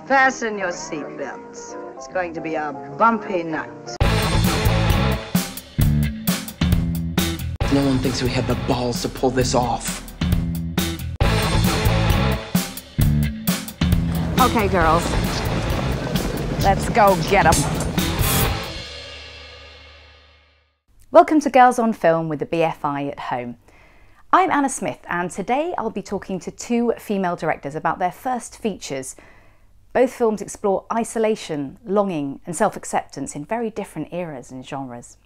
Fasten your seatbelts. It's going to be a bumpy night. No one thinks we have the balls to pull this off. Okay, girls. Let's go get them. Welcome to Girls on Film with the BFI at Home. I'm Anna Smith, and today I'll be talking to two female directors about their first features. Both films explore isolation, longing and self-acceptance in very different eras and genres.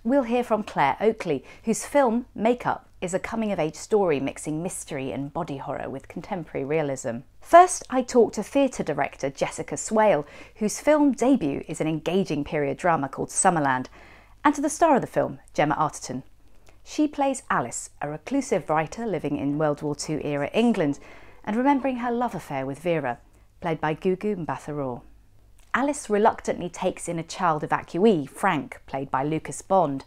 We'll hear from Claire Oakley, whose film, Makeup, is a coming-of-age story mixing mystery and body horror with contemporary realism. First, I talked to theatre director Jessica Swale, whose film debut is an engaging period drama called Summerland, and to the star of the film, Gemma Arterton. She plays Alice, a reclusive writer living in World War II era England and remembering her love affair with Vera, played by Gugu Mbatha-Raw. Alice reluctantly takes in a child evacuee, Frank, played by Lucas Bond.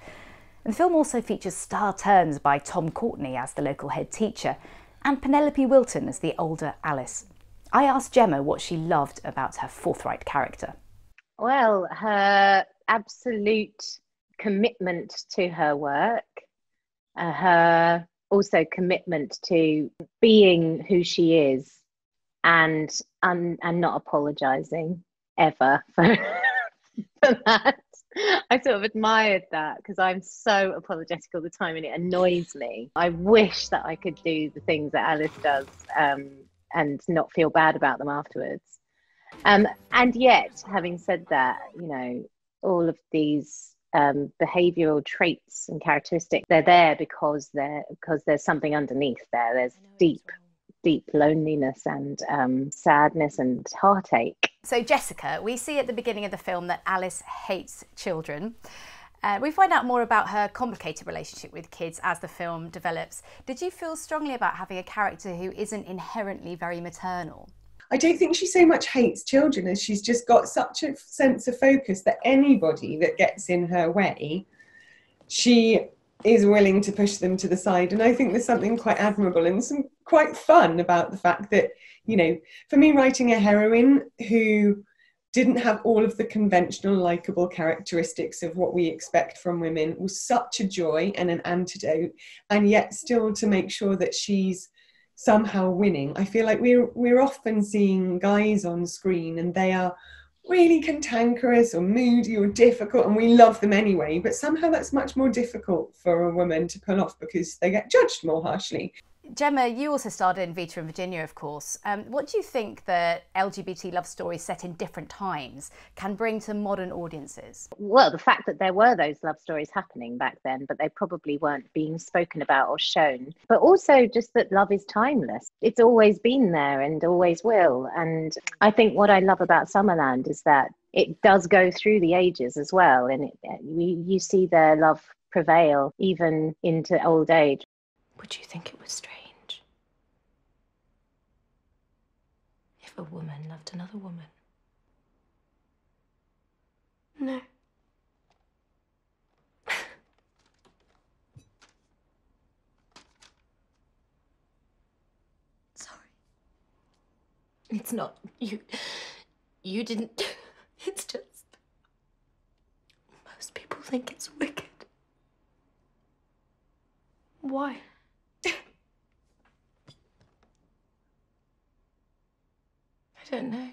And the film also features star turns by Tom Courtenay as the local head teacher and Penelope Wilton as the older Alice. I asked Gemma what she loved about her forthright character. Well, her absolute commitment to her work, her also commitment to being who she is and not apologising ever for that. I sort of admired that because I'm so apologetic all the time and it annoys me. I wish that I could do the things that Alice does and not feel bad about them afterwards. And yet, having said that, you know, all of these behavioural traits and characteristics, they're there because there's something underneath there. There's deep loneliness and sadness and heartache. So Jessica, we see at the beginning of the film that Alice hates children. We find out more about her complicated relationship with kids as the film develops. Did you feel strongly about having a character who isn't inherently very maternal? I don't think she so much hates children as she's just got such a sense of focus that anybody that gets in her way, she is willing to push them to the side. And I think there's something quite admirable and some quite fun about the fact that, you know, for me, writing a heroine who didn't have all of the conventional likeable characteristics of what we expect from women was such a joy and an antidote, and yet still to make sure that she's somehow winning. I feel like we're often seeing guys on screen and they are really cantankerous or moody or difficult, and we love them anyway, but somehow that's much more difficult for a woman to pull off because they get judged more harshly. Gemma, you also starred in Vita and Virginia, of course. What do you think that LGBT love stories set in different times can bring to modern audiences? Well, the fact that there were those love stories happening back then, but they probably weren't being spoken about or shown. But also just that love is timeless. It's always been there and always will. And I think what I love about Summerland is that it does go through the ages as well. And you see their love prevail even into old age. Would you think it was strange if a woman loved another woman? No. Sorry. It's not you. You didn't. It's just most people think it's wicked. Why? I don't know.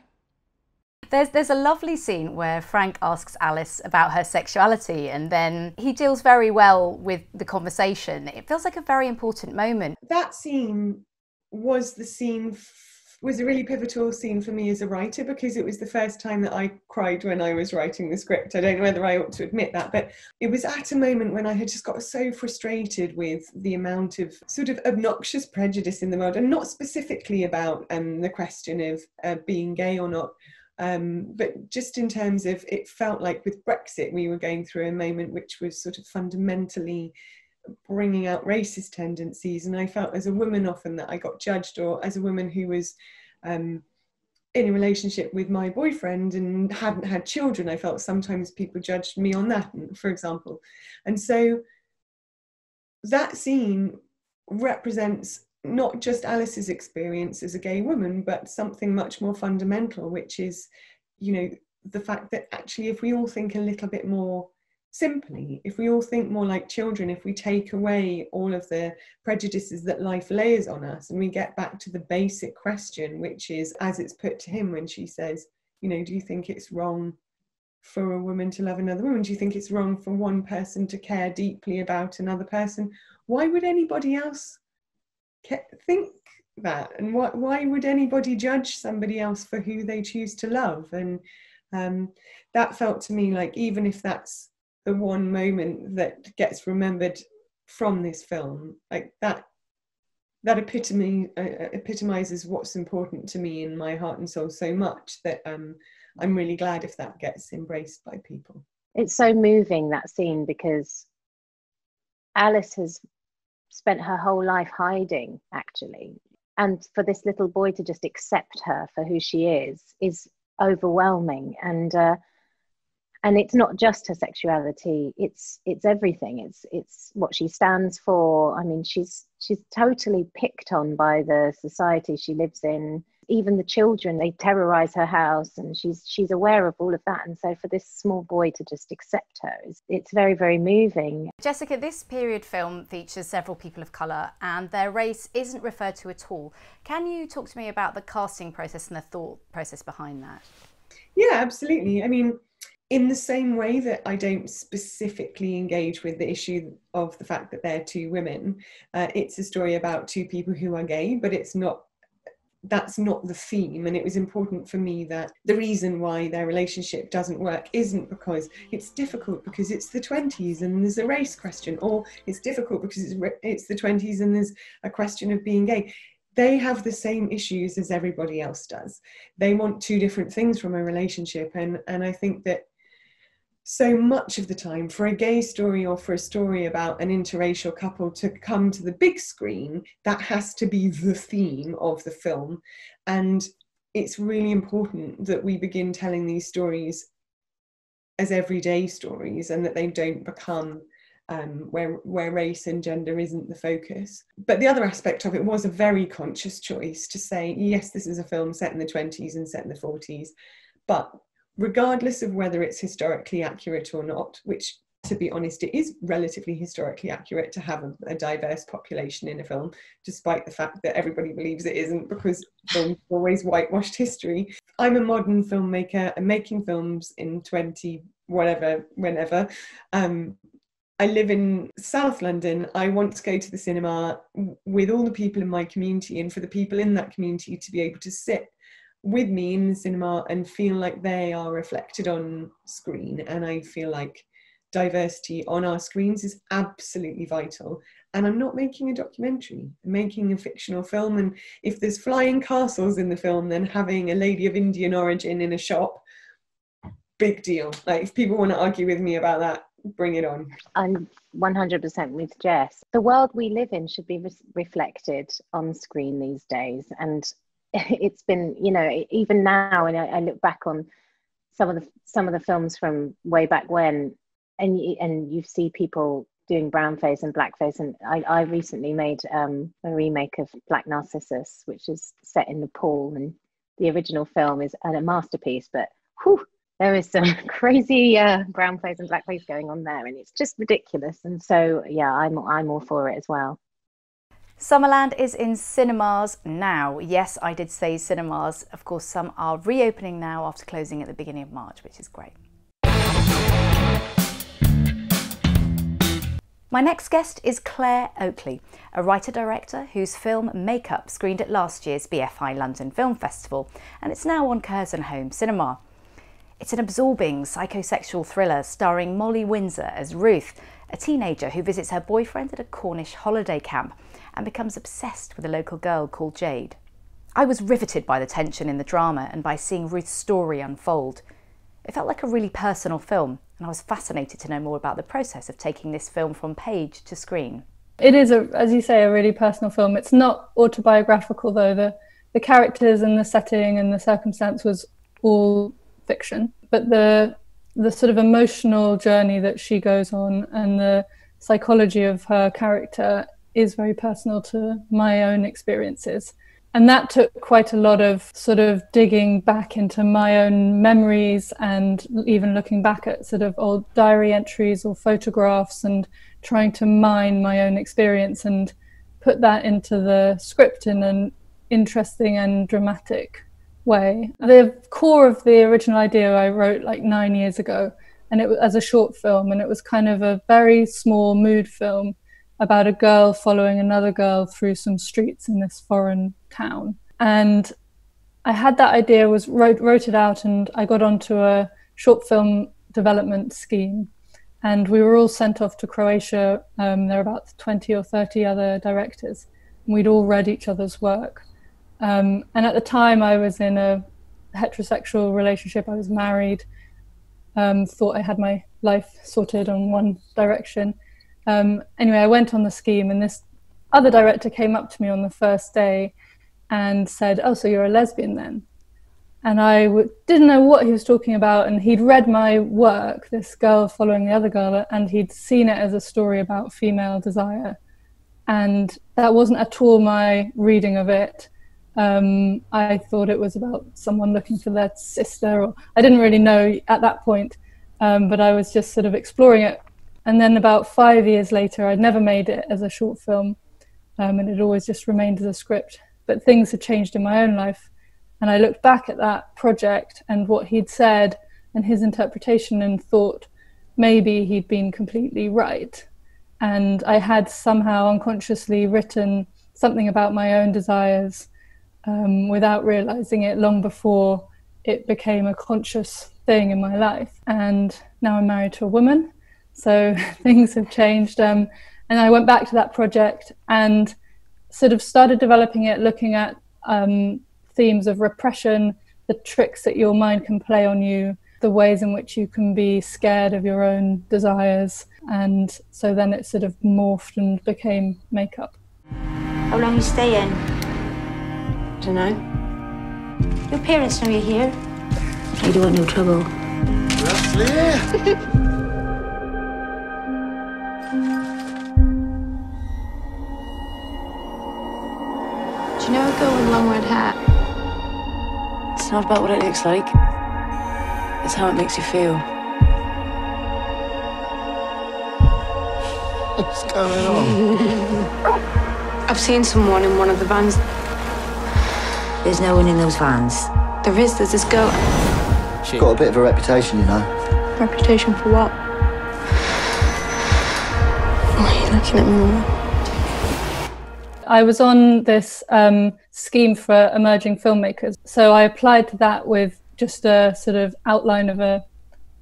There's a lovely scene where Frank asks Alice about her sexuality and then he deals very well with the conversation. It feels like a very important moment. That scene was was a really pivotal scene for me as a writer because it was the first time that I cried when I was writing the script. I don't know whether I ought to admit that, but it was at a moment when I had just got so frustrated with the amount of sort of obnoxious prejudice in the world, and not specifically about the question of being gay or not, but just in terms of, it felt like with Brexit we were going through a moment which was sort of fundamentally bringing out racist tendencies, and I felt as a woman often that I got judged, or as a woman who was in a relationship with my boyfriend and hadn't had children, I felt sometimes people judged me on that, for example. And so that scene represents not just Alice's experience as a gay woman, but something much more fundamental, which is, you know, the fact that actually if we all think a little bit more simply, if we all think more like children, if we take away all of the prejudices that life layers on us, and we get back to the basic question, which is, as it's put to him when she says, you know, do you think it's wrong for a woman to love another woman? Do you think it's wrong for one person to care deeply about another person? Why would anybody else think that? And why would anybody judge somebody else for who they choose to love? And that felt to me like, even if that's the one moment that gets remembered from this film, like that epitomizes what's important to me in my heart and soul so much that I'm really glad if that gets embraced by people. It's so moving, that scene, because Alice has spent her whole life hiding, actually, and for this little boy to just accept her for who she is overwhelming. And it's not just her sexuality, it's everything. It's what she stands for. I mean, she's totally picked on by the society she lives in. Even the children, they terrorize her house, and she's aware of all of that. And so for this small boy to just accept her, it's very, very moving. Jessica, this period film features several people of colour, and their race isn't referred to at all. Can you talk to me about the casting process and the thought process behind that? Yeah, absolutely. I mean, in the same way that I don't specifically engage with the issue of the fact that they're two women, it's a story about two people who are gay, but that's not the theme. And it was important for me that the reason why their relationship doesn't work isn't because it's difficult because it's the 20s and there's a race question, or it's difficult because it's the 20s and there's a question of being gay. They have the same issues as everybody else does. They want two different things from a relationship. And I think that so much of the time, for a gay story or for a story about an interracial couple to come to the big screen, that has to be the theme of the film. And it's really important that we begin telling these stories as everyday stories, and that they don't become where race and gender isn't the focus. But the other aspect of it was a very conscious choice to say, yes, this is a film set in the 20s and set in the 40s, but regardless of whether it's historically accurate or not, which, to be honest, it is relatively historically accurate to have a diverse population in a film, despite the fact that everybody believes it isn't, because films always whitewashed history. I'm a modern filmmaker. I'm making films in 20 whatever, whenever. I live in South London. I want to go to the cinema with all the people in my community, and for the people in that community to be able to sit with me in the cinema and feel like they are reflected on screen. And I feel like diversity on our screens is absolutely vital. And I'm not making a documentary, I'm making a fictional film. And if there's flying castles in the film, then having a lady of Indian origin in a shop, big deal. Like, if people want to argue with me about that, bring it on. I'm 100% with Jess. The world we live in should be reflected on screen these days. And it's been, you know, even now, and I look back on some of the films from way back when, and you see people doing brownface and blackface. And I recently made a remake of Black Narcissus, which is set in Nepal, and the original film is a masterpiece, but whew, there is some crazy brownface and blackface going on there, and it's just ridiculous. And so, yeah, I'm all for it as well. Summerland is in cinemas now. Yes, I did say cinemas. Of course, some are reopening now after closing at the beginning of March, which is great. My next guest is Claire Oakley, a writer-director whose film Makeup screened at last year's BFI London Film Festival, and it's now on Curzon Home Cinema. It's an absorbing psychosexual thriller starring Molly Windsor as Ruth, a teenager who visits her boyfriend at a Cornish holiday camp and becomes obsessed with a local girl called Jade. I was riveted by the tension in the drama and by seeing Ruth's story unfold. It felt like a really personal film, and I was fascinated to know more about the process of taking this film from page to screen. It is, as you say, a really personal film. It's not autobiographical, though. The characters and the setting and the circumstance was all fiction, but the sort of emotional journey that she goes on and the psychology of her character is very personal to my own experiences. And that took quite a lot of sort of digging back into my own memories, and even looking back at sort of old diary entries or photographs and trying to mine my own experience and put that into the script in an interesting and dramatic way. The core of the original idea I wrote like 9 years ago, and it was as a short film, and it was kind of a very small mood film about a girl following another girl through some streets in this foreign town. And I had that idea, wrote it out, and I got onto a short film development scheme, and we were all sent off to Croatia. There were about 20 or 30 other directors, and we'd all read each other's work. And at the time I was in a heterosexual relationship, I was married, thought I had my life sorted on one direction. Anyway, I went on the scheme, and this other director came up to me on the first day and said, "Oh, so you're a lesbian then?" And I didn't know what he was talking about, and he'd read my work, this girl following the other girl, and he'd seen it as a story about female desire. And that wasn't at all my reading of it. I thought it was about someone looking for their sister, or I didn't really know at that point, but I was just sort of exploring it. And then about 5 years later, I'd never made it as a short film, and it always just remained as a script. But things had changed in my own life, and I looked back at that project and what he'd said and his interpretation, and thought maybe he'd been completely right. And I had somehow unconsciously written something about my own desires without realizing it, long before it became a conscious thing in my life. And now I'm married to a woman, so things have changed. And I went back to that project and sort of started developing it, looking at themes of repression, the tricks that your mind can play on you, the ways in which you can be scared of your own desires. And so then it sort of morphed and became makeup. How long you staying? Dunno. Your parents know you're here. You don't want no trouble. Do you know a girl with a long red hair? It's not about what it looks like. It's how it makes you feel. What's going on? I've seen someone in one of the vans. There's no one in those vans. There's this girl. She's got a bit of a reputation, you know. Reputation for what? Why are you looking at me? I was on this scheme for emerging filmmakers. So I applied to that with just a sort of outline of an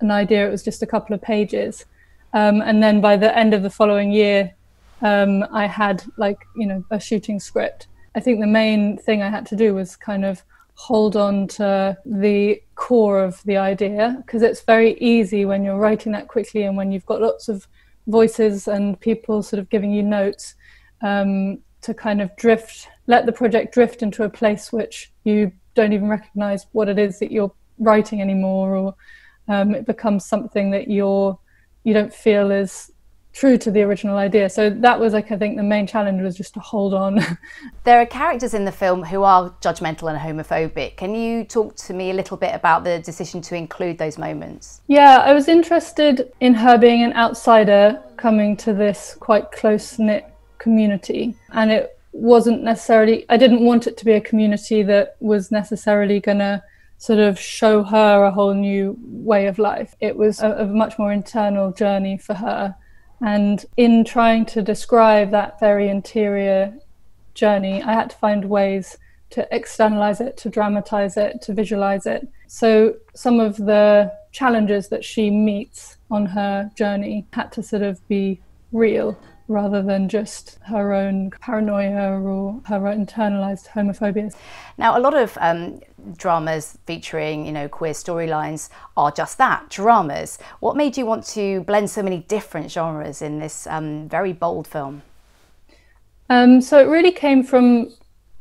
idea. It was just a couple of pages. And then by the end of the following year, I had a shooting script. I think the main thing I had to do was kind of hold on to the core of the idea, because it's very easy when you're writing that quickly and when you've got lots of voices and people sort of giving you notes, to kind of let the project drift into a place which you don't even recognize what it is that you're writing anymore, or it becomes something that you don't feel is true to the original idea. So that was I think the main challenge, was just to hold on. There are characters in the film who are judgmental and homophobic. Can you talk to me a little bit about the decision to include those moments? Yeah, I was interested in her being an outsider coming to this quite close-knit community, and it wasn't necessarily, I didn't want it to be a community that was necessarily gonna sort of show her a whole new way of life. It was a much more internal journey for her. And in trying to describe that very interior journey, I had to find ways to externalize it, to dramatize it, to visualize it. So some of the challenges that she meets on her journey had to sort of be real, rather than just her own paranoia or her internalized homophobia. Now, a lot of dramas featuring, queer storylines are just that, dramas. What made you want to blend so many different genres in this very bold film? So it really came from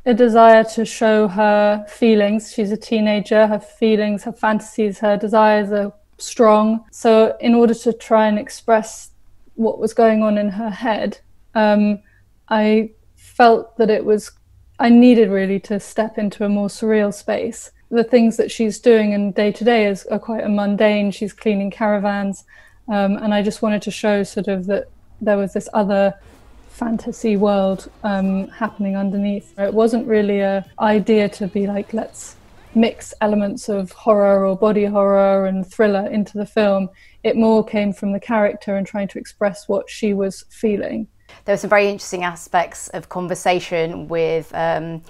a desire to show her feelings. She's a teenager, her feelings, her fantasies, her desires are strong. So in order to try and express what was going on in her head, I felt that I needed really to step into a more surreal space. The things that she's doing in day to day are quite mundane. She's cleaning caravans, and I just wanted to show sort of that there was this other fantasy world happening underneath. It wasn't really an idea to be like, let's mix elements of horror or body horror and thriller into the film. It more came from the character and trying to express what she was feeling. There were some very interesting aspects of conversation with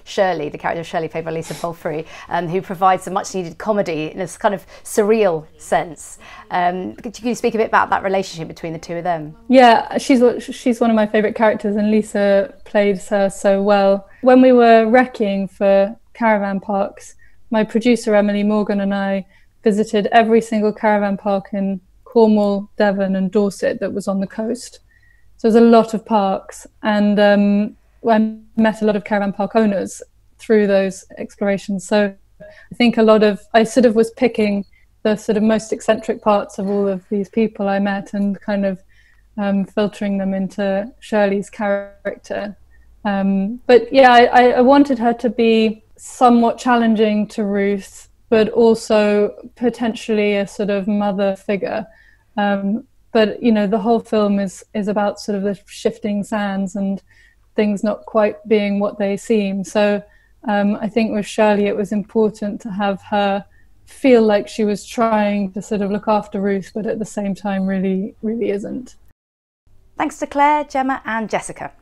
Shirley, the character of Shirley, played by Lisa Palfrey, who provides a much needed comedy in this kind of surreal sense. Could you speak a bit about that relationship between the two of them? Yeah, she's one of my favourite characters, and Lisa plays her so well. When we were recceing for caravan parks, my producer Emily Morgan and I visited every single caravan park in Cornwall, Devon and Dorset that was on the coast. So there's a lot of parks, and I met a lot of caravan park owners through those explorations. So I think I sort of was picking the sort of most eccentric parts of all of these people I met and kind of filtering them into Shirley's character. But yeah, I wanted her to be somewhat challenging to Ruth, but also potentially a sort of mother figure. But, you know, the whole film is about sort of the shifting sands and things not quite being what they seem. So I think with Shirley, it was important to have her feel like she was trying to sort of look after Ruth, but at the same time really, really isn't. Thanks to Claire, Gemma and Jessica.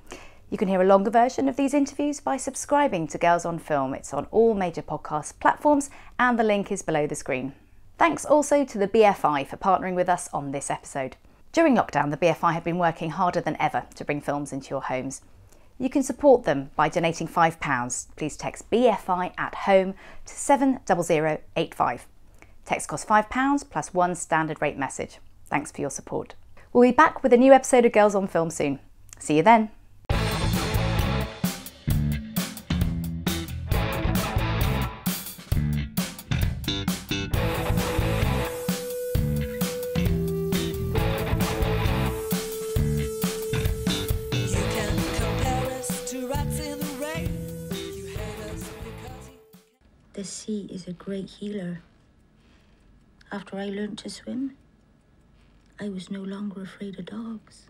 You can hear a longer version of these interviews by subscribing to Girls on Film. It's on all major podcast platforms and the link is below the screen. Thanks also to the BFI for partnering with us on this episode. During lockdown, the BFI have been working harder than ever to bring films into your homes. You can support them by donating £5. Please text BFI at home to 70085. Text costs £5 plus one standard rate message. Thanks for your support. We'll be back with a new episode of Girls on Film soon. See you then. The sea is a great healer. After I learned to swim, I was no longer afraid of dogs.